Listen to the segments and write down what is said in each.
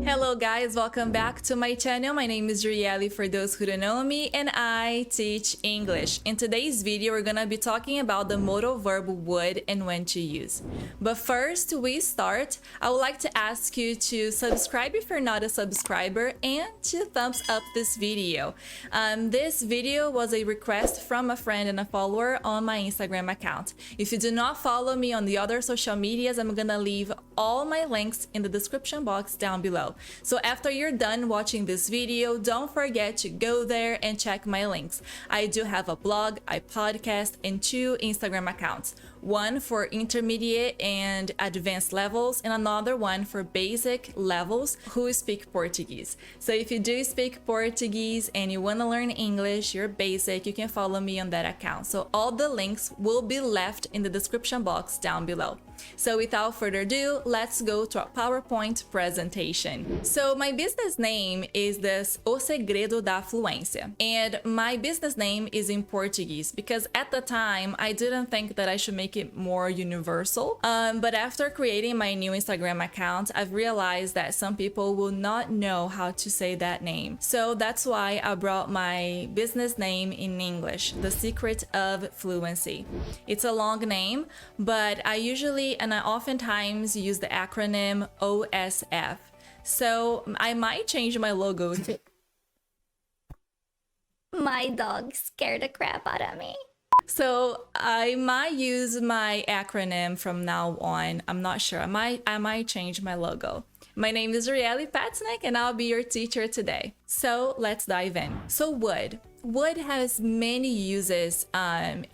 Hello guys, welcome back to my channel. My name is Drielle for those who don't know me, and I teach English. In today's video, we're gonna be talking about the modal verb would and when to use. But first we start, I would like to ask you to subscribe if you're not a subscriber and to thumbs up this video. This video was a request from a friend and a follower on my Instagram account. If you do not follow me on the other social medias, I'm gonna leave all my links in the description box down below. So after you're done watching this video, don't forget to go there and check my links. I do have a blog, a podcast, and 2 Instagram accounts. One for intermediate and advanced levels, and another one for basic levels who speak Portuguese. So if you do speak Portuguese and you want to learn English, you're basic, you can follow me on that account. So all the links will be left in the description box down below. So without further ado, let's go to our PowerPoint presentation. So my business name is O Segredo da Fluência, and my business name is in Portuguese because at the time I didn't think that I should make it more universal. But after creating my new Instagram account, I've realized that some people will not know how to say that name. So that's why I brought my business name in English, The Secret of Fluency. It's a long name, but I oftentimes use the acronym OSF. So I might change my logo. My dog scared the crap out of me. So I might use my acronym from now on. I'm not sure. I might change my logo. My name is Drielle Paetznick and I'll be your teacher today. So let's dive in. So would. Would has many uses and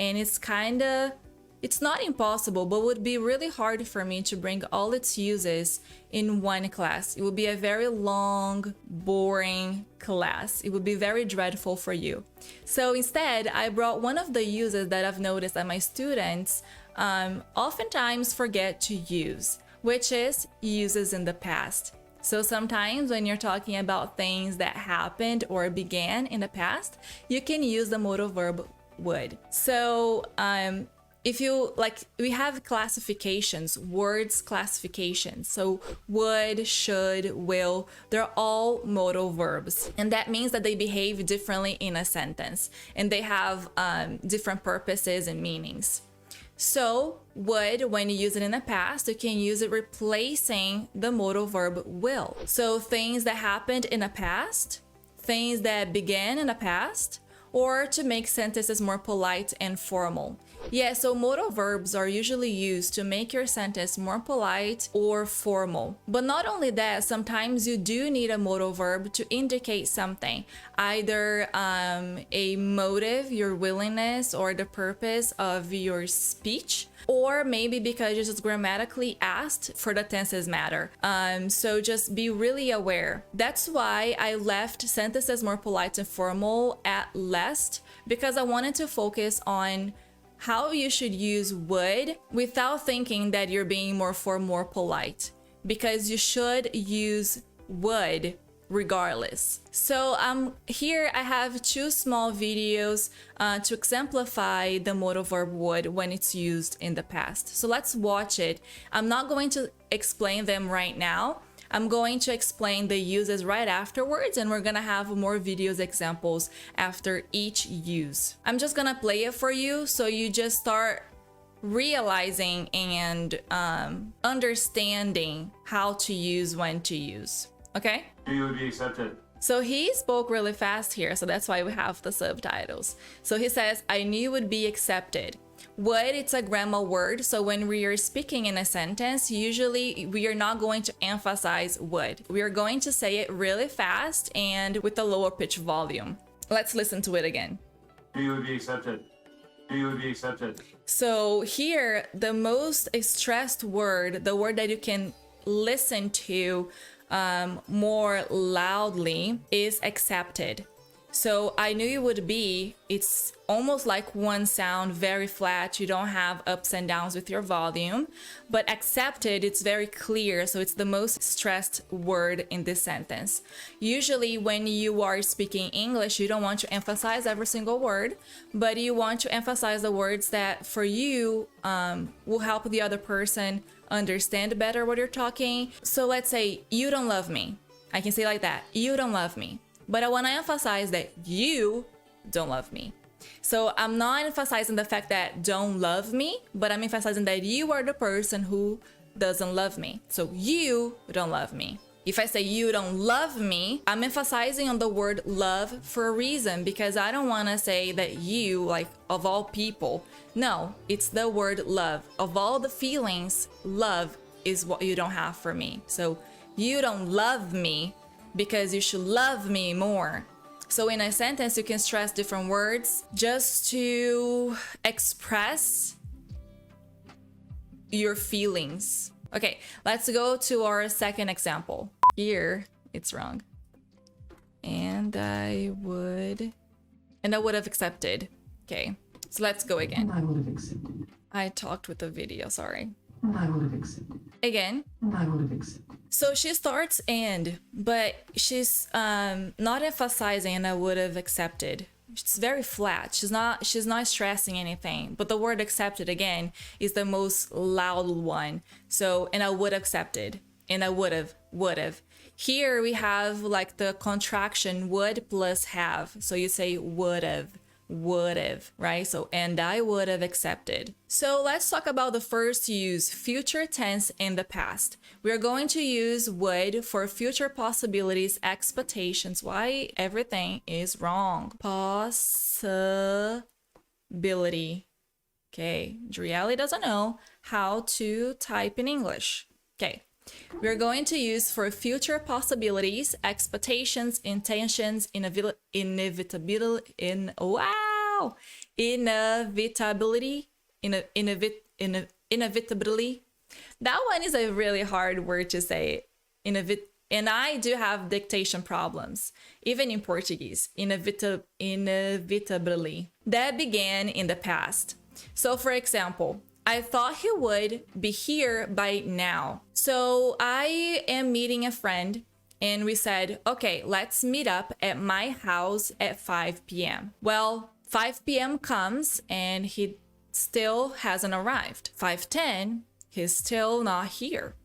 it's not impossible, but would be really hard for me to bring all its uses in one class. It would be a very long, boring class. It would be very dreadful for you. So instead, I brought one of the uses that I've noticed that my students oftentimes forget to use, which is uses in the past. So sometimes when you're talking about things that happened or began in the past, you can use the modal verb would. So if you we have classifications, words classifications. So would, should, will, they're all modal verbs. And that means that they behave differently in a sentence and they have different purposes and meanings. So would, when you use it in the past, you can use it replacing the modal verb will. So things that happened in the past, things that began in the past, or to make sentences more polite and formal. Yeah, so modal verbs are usually used to make your sentence more polite or formal. But not only that, sometimes you do need a modal verb to indicate something, either a motive, your willingness, or the purpose of your speech, or maybe because you just grammatically asked for the tenses matter. So just be really aware. That's why I left sentences more polite and formal at last, because I wanted to focus on how you should use would without thinking that you're being more formal or polite, because you should use would regardless. So here I have 2 small videos to exemplify the modal verb would when it's used in the past. So let's watch it. I'm not going to explain them right now. I'm going to explain the uses right afterwards, and we're gonna have more videos examples after each use. I'm just gonna play it for you so you just start realizing and understanding how to use, when to use. Okay? You would be accepted. So he spoke really fast here, so that's why we have the subtitles. So he says, I knew you would be accepted. Would, it's a grammar word, so when we are speaking in a sentence, usually we are not going to emphasize would. We are going to say it really fast and with a lower pitch volume. Let's listen to it again. You would be accepted. You would be accepted. So here, the most stressed word, the word that you can listen to more loudly, is accepted. So I knew you would be, it's almost like one sound, very flat. You don't have ups and downs with your volume, but accepted, it's very clear. So it's the most stressed word in this sentence. Usually when you are speaking English, you don't want to emphasize every single word, but you want to emphasize the words that for you will help the other person understand better what you're talking. So let's say, you don't love me. I can say like that, you don't love me. But I want to emphasize that you don't love me. So I'm not emphasizing the fact that don't love me, but I'm emphasizing that you are the person who doesn't love me. So you don't love me. If I say you don't love me, I'm emphasizing on the word love for a reason, because I don't want to say that you, like of all people. No, it's the word love. Of all the feelings, love is what you don't have for me. So you don't love me because you should love me more. So in a sentence, you can stress different words just to express your feelings. Okay, let's go to our second example. Here, it's wrong. And I would have accepted. Okay, so let's go again. I would have accepted. I talked with the video, sorry. I would have accepted. Again. I would have accepted. So she starts and, but she's not emphasizing and I would have accepted. It's very flat. She's not stressing anything. But the word accepted again is the most loud one. So, and I would have accepted. And I would have. Here we have like the contraction would plus have. So you say would have, right? So, and I would have accepted. So let's talk about the first use, future tense in the past. We are going to use would for future possibilities, expectations. Why everything is wrong. Possibility. Okay, Drielle doesn't know how to type in English. Okay, we're going to use for future possibilities, expectations, intentions, inevitability. That one is a really hard word to say. And I do have dictation problems, even in Portuguese. Inevitably. That began in the past. So for example, I thought he would be here by now. So I am meeting a friend and we said, okay, let's meet up at my house at 5 p.m. Well, 5 p.m. comes and he still hasn't arrived. 5:10, he's still not here.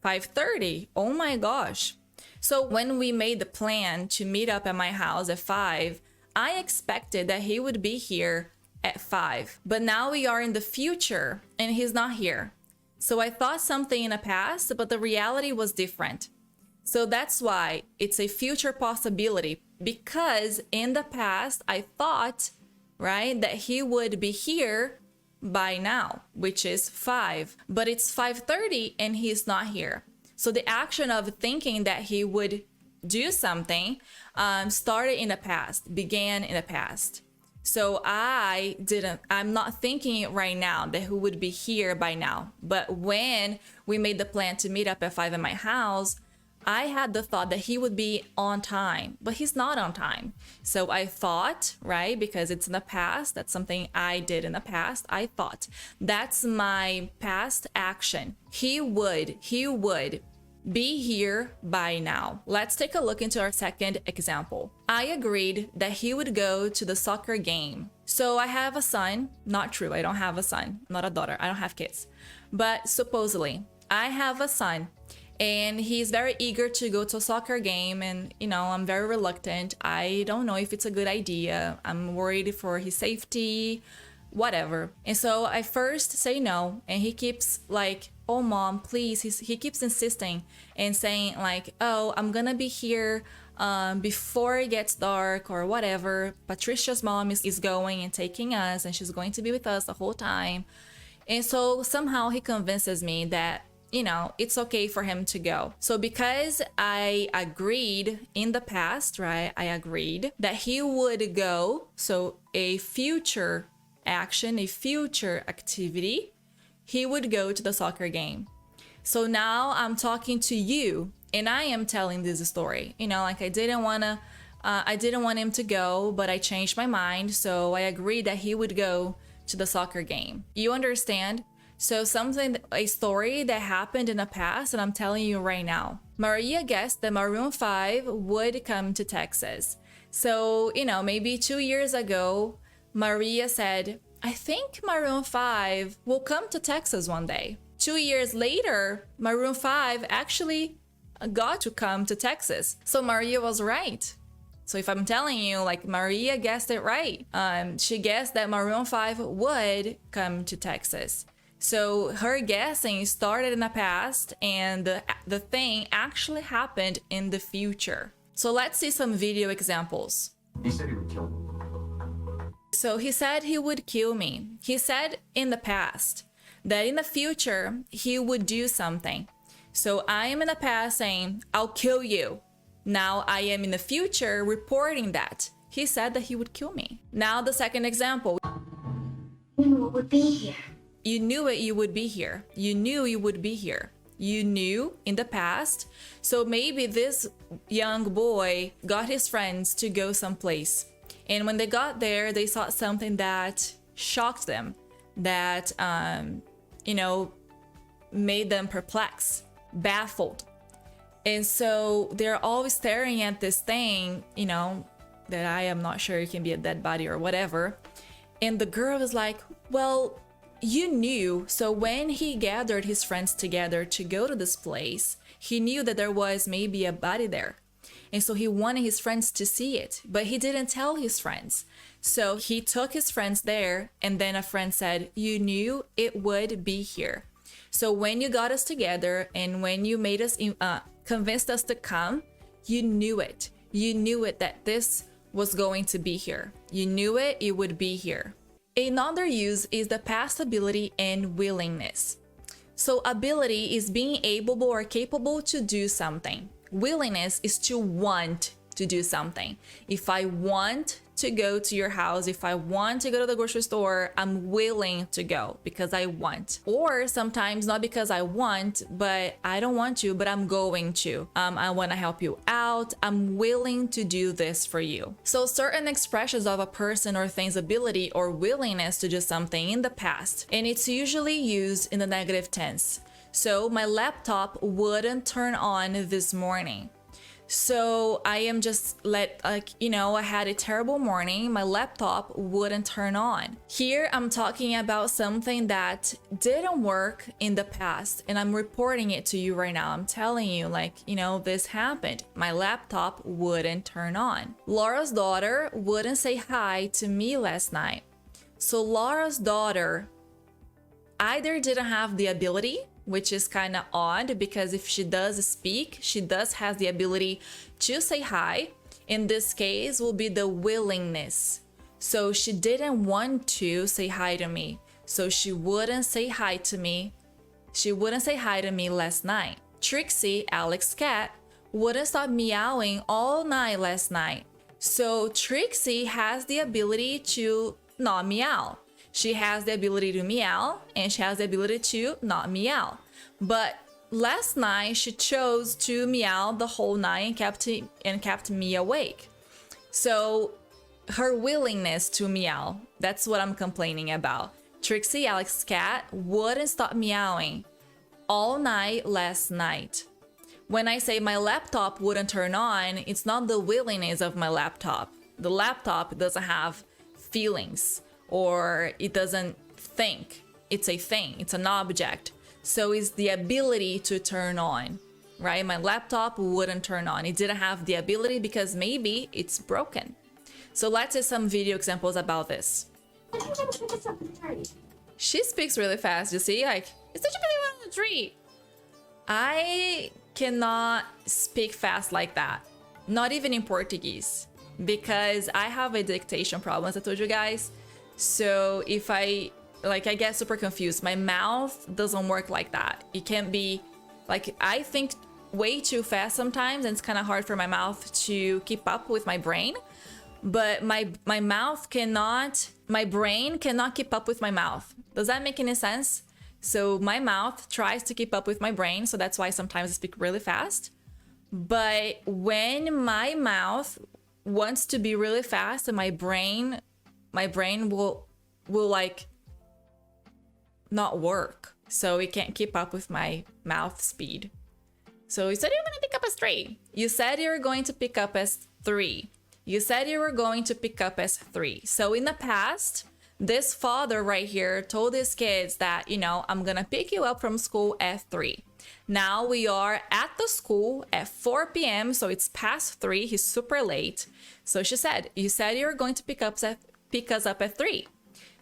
5:30, oh my gosh. So when we made the plan to meet up at my house at 5, I expected that he would be here at 5. But now we are in the future and he's not here. So I thought something in the past, but the reality was different. So that's why it's a future possibility, because in the past I thought, right, that he would be here by now, which is 5, but it's 5:30 and he's not here. So the action of thinking that he would do something started in the past, began in the past. So I'm not thinking right now that he would be here by now. But when we made the plan to meet up at 5 at my house, I had the thought that he would be on time, but he's not on time. So I thought, right, because it's in the past, that's something I did in the past, I thought. That's my past action. He would be here by now. Let's take a look into our second example. I agreed that he would go to the soccer game. So I have a son. Not true, I don't have a son, not a daughter, I don't have kids. But supposedly, I have a son. And he's very eager to go to a soccer game, and I'm very reluctant. I don't know if it's a good idea. I'm worried for his safety, whatever. And so I first say no, and he keeps like, oh mom, please. He keeps insisting and saying like, oh, I'm gonna be here before it gets dark or whatever. Patricia's mom is going and taking us, and she's going to be with us the whole time. And so somehow he convinces me that it's okay for him to go. So because I agreed in the past, right? I agreed that he would go. So a future action, a future activity, he would go to the soccer game. So now I'm talking to you and I am telling this story. Like I didn't want him to go, but I changed my mind. So I agreed that he would go to the soccer game. You understand? So a story that happened in the past, and I'm telling you right now. Maria guessed that Maroon 5 would come to Texas. So, maybe 2 years ago, Maria said, I think Maroon 5 will come to Texas one day. 2 years later, Maroon 5 actually got to come to Texas. So Maria was right. So if I'm telling you, like, Maria guessed it right. She guessed that Maroon 5 would come to Texas. So her guessing started in the past, and the thing actually happened in the future. So let's see some video examples. He said he would kill me. So he said he would kill me. He said in the past that in the future he would do something. So I am in the past saying, I'll kill you. Now I am in the future reporting that. He said that he would kill me. Now the second example. You knew it would be here. You knew it, you would be here. You knew you would be here. You knew in the past. So maybe this young boy got his friends to go someplace. And when they got there, they saw something that shocked them, that, made them perplexed, baffled. And so they're always staring at this thing, that I am not sure it can be a dead body or whatever. And the girl was like, well, you knew. So when he gathered his friends together to go to this place, he knew that there was maybe a body there. And so he wanted his friends to see it, but he didn't tell his friends. So he took his friends there, and then a friend said, you knew it would be here. So when you got us together and when you made us, convinced us to come, you knew it. You knew it that this was going to be here. You knew it would be here. Another use is the past ability and willingness. So ability is being able or capable to do something. Willingness is to want to do something. If I want to go to your house, if I want to go to the grocery store, I'm willing to go because I want. Or sometimes not because I want, but I don't want to, but I'm going to. I want to help you out. I'm willing to do this for you. So certain expressions of a person or thing's ability or willingness to do something in the past, and it's usually used in the negative tense. So my laptop wouldn't turn on this morning. So I am just I had a terrible morning. My laptop wouldn't turn on. Here I'm talking about something that didn't work in the past, and I'm reporting it to you right now. I'm telling you, this happened. My laptop wouldn't turn on. Laura's daughter wouldn't say hi to me last night. So Laura's daughter either didn't have the ability, which is kind of odd because if she does speak, she does have the ability to say hi. In this case will be the willingness. So she didn't want to say hi to me. So she wouldn't say hi to me. She wouldn't say hi to me last night. Trixie, Alex's cat, wouldn't stop meowing all night last night. So Trixie has the ability to not meow. She has the ability to meow, and she has the ability to not meow. But last night, she chose to meow the whole night and kept me awake. So her willingness to meow, that's what I'm complaining about. Trixie, Alex's cat, wouldn't stop meowing all night last night. When I say my laptop wouldn't turn on, it's not the willingness of my laptop. The laptop doesn't have feelings, or it doesn't think. It's a thing, it's an object. So it's the ability to turn on, right? My laptop wouldn't turn on. It didn't have the ability because maybe it's broken. So let's see some video examples about this. She speaks really fast, you see? It's such a pretty one on the tree. I cannot speak fast like that. Not even in Portuguese, because I have a dictation problem, as I told you guys. So if I get super confused. My mouth doesn't work like that. It can't be I think way too fast sometimes, and it's kind of hard for my mouth to keep up with my brain. But my brain cannot keep up with my mouth. Does that make any sense? So my mouth tries to keep up with my brain, so that's why sometimes I speak really fast. But when my mouth wants to be really fast, and my brain will not work. So it can't keep up with my mouth speed. So you said you're going to pick up as 3. You said you're going to pick up as 3. You said you were going to pick up as 3. So in the past, this father right here told his kids that, I'm going to pick you up from school at 3. Now we are at the school at 4 p.m. So it's past 3. He's super late. So she said, you said you're going to pick us up at 3.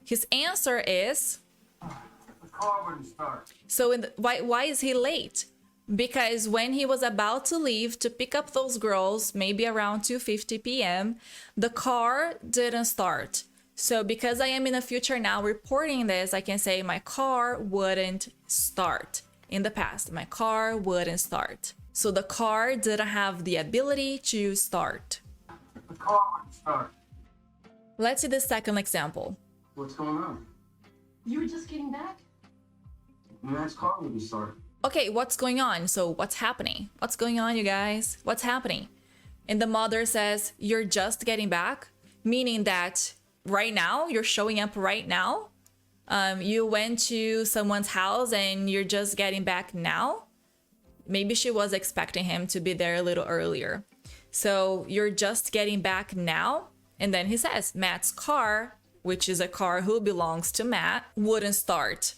His answer is, The car wouldn't start. so why is he late? Because when he was about to leave to pick up those girls, maybe around 2:50 p.m., the car didn't start. So because I am in the future now reporting this, I can say my car wouldn't start. In the past, my car wouldn't start. So the car didn't have the ability to start. The car wouldn't start. Let's see the second example. What's going on? You were just getting back? The man's car wouldn't start. Okay, what's going on? So what's happening? What's going on, you guys? What's happening? And the mother says, you're just getting back, meaning that right now, you're showing up right now. You went to someone's house and you're just getting back now. Maybe she was expecting him to be there a little earlier. So you're just getting back now. And then he says, Matt's car, which is a car who belongs to Matt, wouldn't start.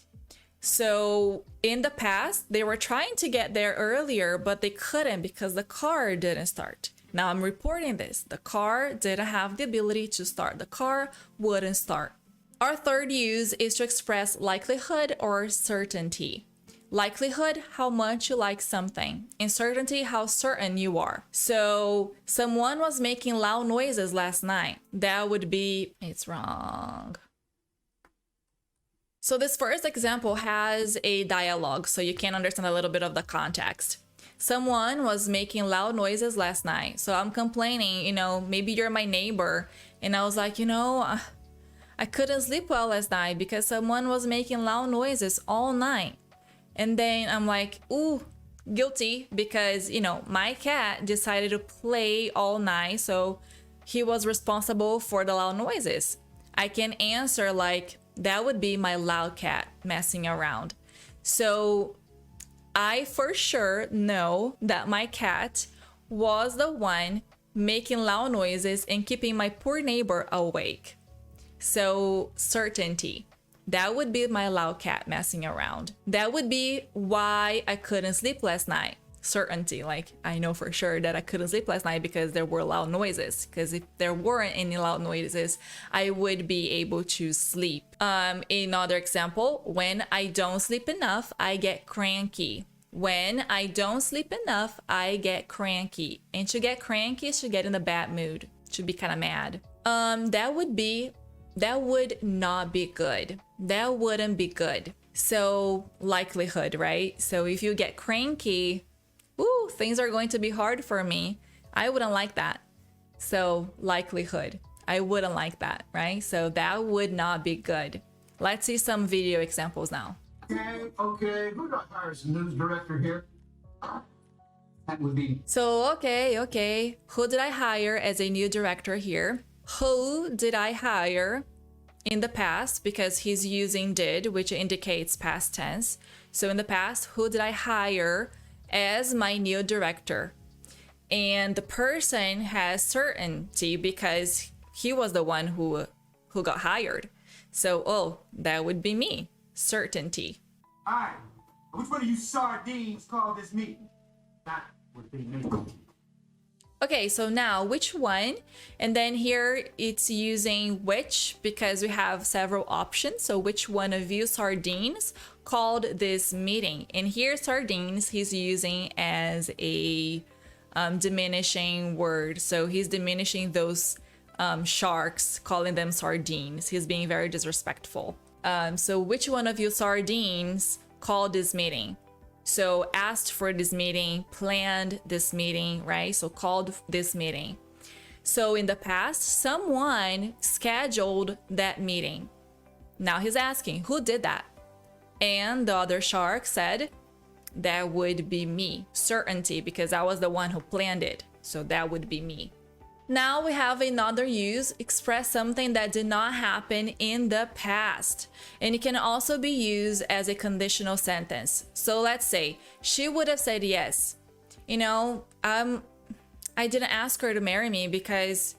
So in the past, they were trying to get there earlier, but they couldn't because the car didn't start. Now I'm reporting this. The car didn't have the ability to start. The car wouldn't start. Our third use is to express likelihood or certainty. Likelihood, how much you like something. And certainty, how certain you are. So someone was making loud noises last night. That would be, it's wrong. So this first example has a dialogue, so you can understand a little bit of the context. Someone was making loud noises last night. So I'm complaining, maybe you're my neighbor. And I was like, I couldn't sleep well last night because someone was making loud noises all night. And then I'm like, ooh, guilty because, my cat decided to play all night. So he was responsible for the loud noises. I can answer like, that would be my loud cat messing around. So I for sure know that my cat was the one making loud noises and keeping my poor neighbor awake. So certainty. That would be my loud cat messing around. That would be why I couldn't sleep last night. Certainty, like I know for sure that I couldn't sleep last night because there were loud noises. Because if there weren't any loud noises, I would be able to sleep. Another example, when I don't sleep enough, I get cranky. When I don't sleep enough, I get cranky. And to get cranky is to get in a bad mood, to be kind of mad. That would not be good. That wouldn't be good. So likelihood, right? So if you get cranky, ooh, things are going to be hard for me. I wouldn't like that. So likelihood, I wouldn't like that, right? So that would not be good. Let's see some video examples now. Okay. Who do I hire as news director here? That would be So, okay. Who did I hire as a new director here? Who did I hire in the past? Because he's using did, which indicates past tense. So in the past, who did I hire as my new director? And the person has certainty because he was the one who got hired. So, that would be me. Certainty. All right. Which one of you sardines called this meeting? That would be me. Okay, so now which one? And then here it's using which because we have several options. So which one of you sardines called this meeting? And here sardines he's using as a diminishing word. So he's diminishing those sharks, calling them sardines. He's being very disrespectful. So which one of you sardines called this meeting? So asked for this meeting, planned this meeting, right? So called this meeting. So in the past, someone scheduled that meeting. Now he's asking, who did that? And the other shark said, that would be me. Certainty, because I was the one who planned it. So that would be me. Now we have another use, express something that did not happen in the past. And it can also be used as a conditional sentence. So let's say she would have said yes. I didn't ask her to marry me because,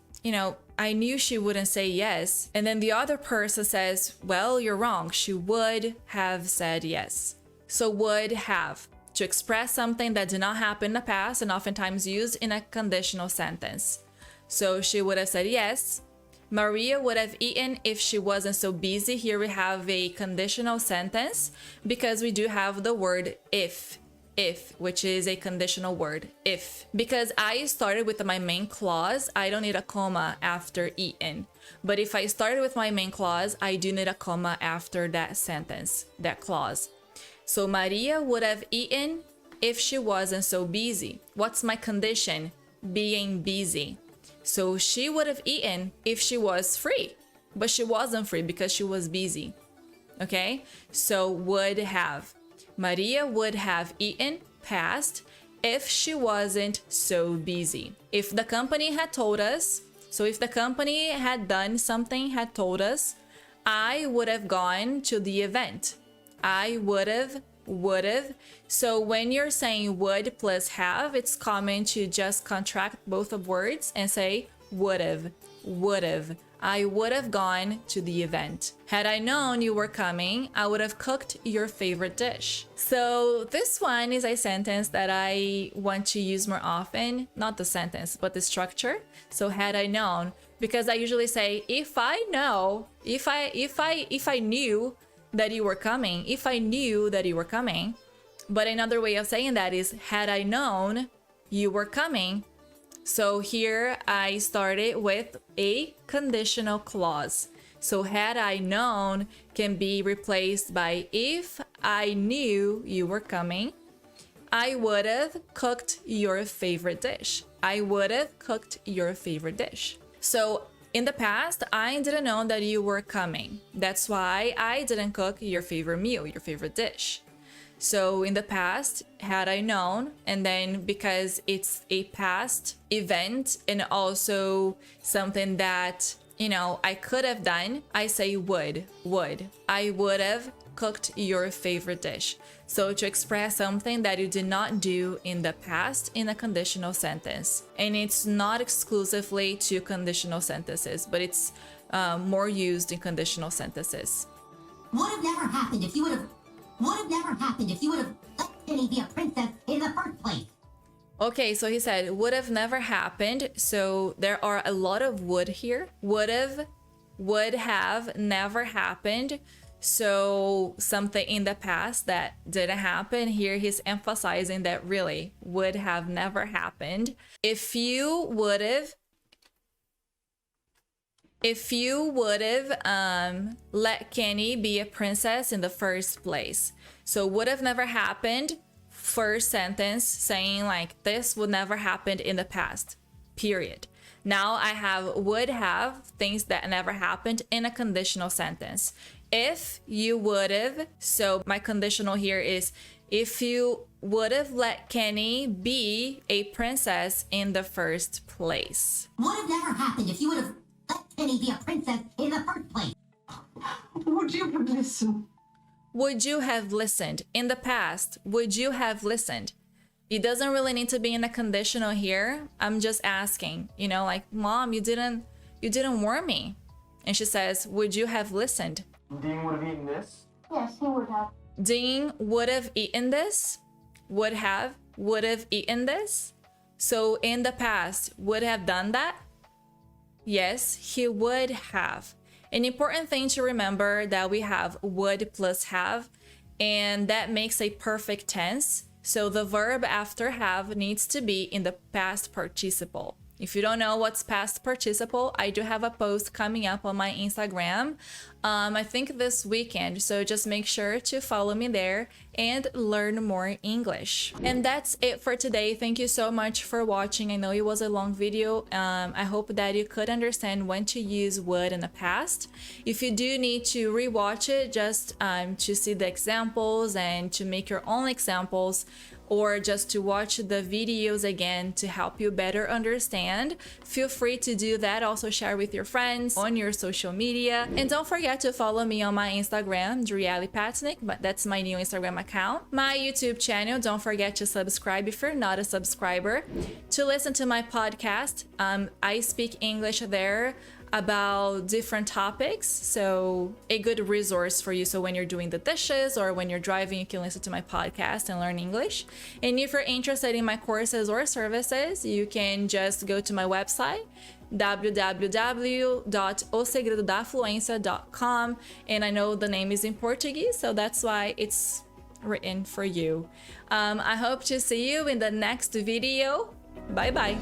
I knew she wouldn't say yes. And then the other person says, well, you're wrong. She would have said yes. So would have. to express something that did not happen in the past and oftentimes used in a conditional sentence. So she would have said yes. Maria would have eaten if she wasn't so busy. Here we have a conditional sentence because we do have the word if, which is a conditional word, if. Because I started with my main clause, I don't need a comma after eaten. But if I started with my main clause, I do need a comma after that sentence, that clause. So Maria would have eaten if she wasn't so busy. What's my condition? Being busy. So she would have eaten if she was free, but she wasn't free because she was busy. Okay? So would have. Maria would have eaten, past, if she wasn't so busy. If the company had told us, so if the company had done something, had told us, I would have gone to the event. I would have. So when you're saying would plus have, it's common to just contract both of words and say would have. I would have gone to the event. Had I known you were coming, I would have cooked your favorite dish. So this one is a sentence that I want to use more often, not the sentence, but the structure. So had I known, because I usually say if I know, if I knew that you were coming, if I knew that you were coming. But another way of saying that is had I known you were coming. So here I started with a conditional clause. So had I known can be replaced by if I knew you were coming, I would have cooked your favorite dish. I would have cooked your favorite dish. So in the past, I didn't know that you were coming. That's why I didn't cook your favorite meal, your favorite dish. So in the past, had I known, and then because it's a past event and also something that, I could have done, I say would. I would have cooked your favorite dish. So to express something that you did not do in the past in a conditional sentence. And it's not exclusively to conditional sentences, but it's more used in conditional sentences. Would have never happened if you would have let Penny be a princess in the first place. Okay, so he said would have never happened. So there are a lot of would here. Would have never happened. So something in the past that didn't happen. Here he's emphasizing that really would have never happened. If you would have let Kenny be a princess in the first place. So would have never happened, first sentence saying like this would never happen in the past, period. Now I have would have, things that never happened in a conditional sentence. If you would have, so my conditional here is if you would have let Kenny be a princess in the first place. Would have never happened if you would have let Penny be a princess in the first place. Would you listen? Would you have listened? In the past, would you have listened? It doesn't really need to be in a conditional here. I'm just asking, like, Mom, you didn't warn me. And she says, would you have listened? Dean would have eaten this. Yes, he would have. Dean would have eaten this. Would have eaten this. So in the past, would have done that? Yes, he would have. An important thing to remember that we have would plus have, and that makes a perfect tense. So the verb after have needs to be in the past participle. If you don't know what's past participle, I do have a post coming up on my Instagram, I think this weekend. So just make sure to follow me there and learn more English. And that's it for today. Thank you so much for watching. I know it was a long video. I hope that you could understand when to use would in the past. If you do need to rewatch it just to see the examples and to make your own examples, or just to watch the videos again to help you better understand, feel free to do that. Also share with your friends on your social media. And don't forget to follow me on my Instagram, Drielle Paetznick, but that's my new Instagram account. My YouTube channel, don't forget to subscribe if you're not a subscriber. To listen to my podcast, I speak English there. about different topics. So a good resource for you. So when you're doing the dishes or when you're driving, you can listen to my podcast and learn English. And if you're interested in my courses or services, you can just go to my website, www.osegredodafluencia.com. And I know the name is in Portuguese, so that's why it's written for you. I hope to see you in the next video. Bye bye.